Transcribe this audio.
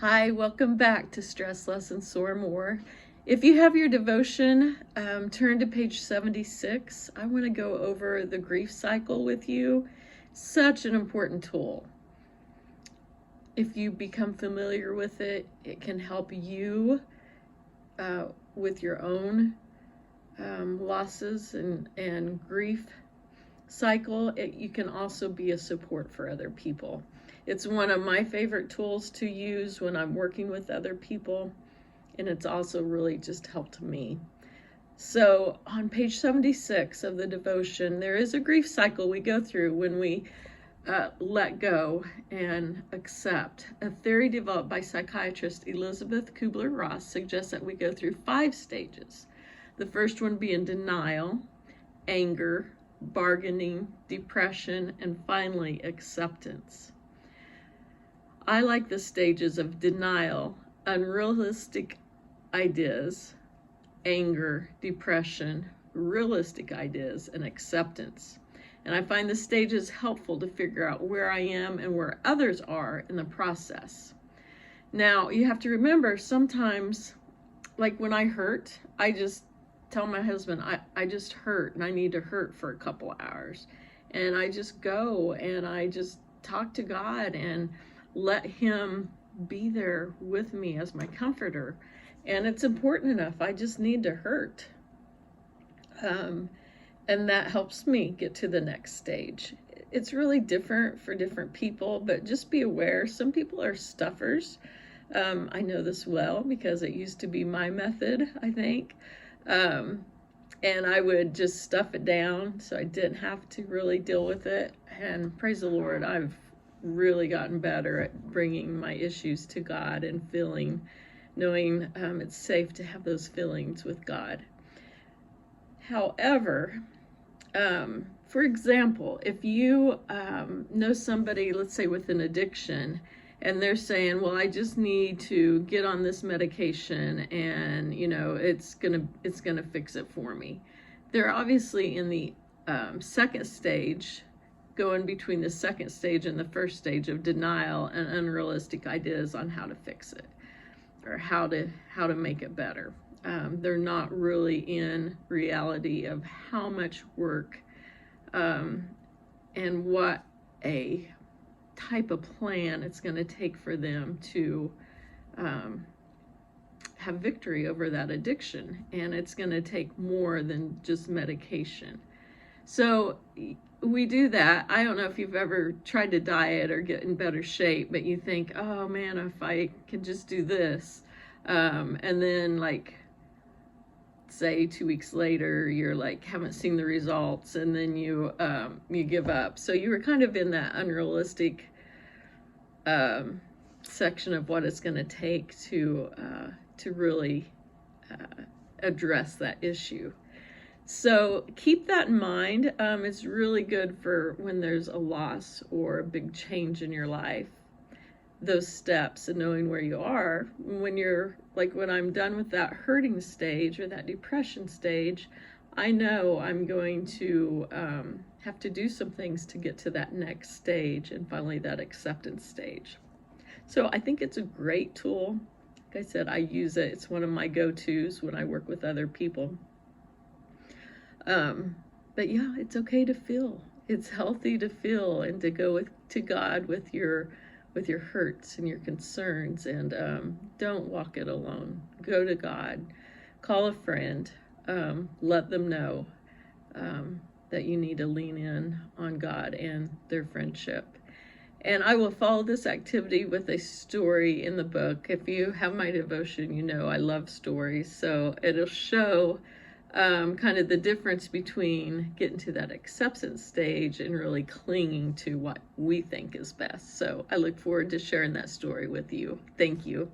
Hi, welcome back to Stress Less and Soar More. If you have your devotion, turn to page 76. I want to go over the grief cycle with you. Such an important tool. If you become familiar with it, it can help you with your own losses and grief cycle. You can also be a support for other people. It's one of my favorite tools to use when I'm working with other people, and it's also really just helped me. So on page 76 of the devotion, there is a grief cycle we go through when we let go and accept. A theory developed by psychiatrist Elizabeth Kubler-Ross suggests that we go through 5 stages. The first one being denial, anger, bargaining, depression, and finally acceptance. I like the stages of denial, unrealistic ideas, anger, depression, realistic ideas, and acceptance. And I find the stages helpful to figure out where I am and where others are in the process. Now, you have to remember, sometimes, like when I hurt, I just tell my husband, I just hurt and I need to hurt for a couple hours. And I just go and I just talk to God and let him be there with me as my comforter. And it's important enough. I just need to hurt. And that helps me get to the next stage. It's really different for different people, but just be aware. Some people are stuffers. I know this well because it used to be my method, I think. And I would just stuff it down so I didn't have to really deal with it. And praise the Lord, I've really gotten better at bringing my issues to God and knowing it's safe to have those feelings with God. However, for example, if you know somebody, let's say with an addiction, and they're saying, well, I just need to get on this medication and, it's gonna fix it for me. They're obviously in the second stage, going between the second stage and the first stage of denial and unrealistic ideas on how to fix it or how to make it better. They're not really in reality of how much work and what a type of plan it's going to take for them to have victory over that addiction. And it's going to take more than just medication. So we do that. I don't know if you've ever tried to diet or get in better shape, but you think, oh man, if I could just do this. And then like, say 2 weeks later, you're like, haven't seen the results, and then you give up. So you were kind of in that unrealistic section of what it's going to take to really address that issue. So keep that in mind. It's really good for when there's a loss or a big change in your life, those steps and knowing where you are. When I'm done with that hurting stage or that depression stage, I know I'm going to have to do some things to get to that next stage and finally that acceptance stage. So I think it's a great tool. Like I said, I use it. It's one of my go-tos when I work with other people. But yeah, it's okay to feel. It's healthy to feel and to go to God with your hurts and your concerns, and don't walk it alone. Go to God, call a friend, let them know that you need to lean in on God and their friendship. And I will follow this activity with a story in the book. If you have my devotion, I love stories, so it'll show kind of the difference between getting to that acceptance stage and really clinging to what we think is best. So I look forward to sharing that story with you. Thank you.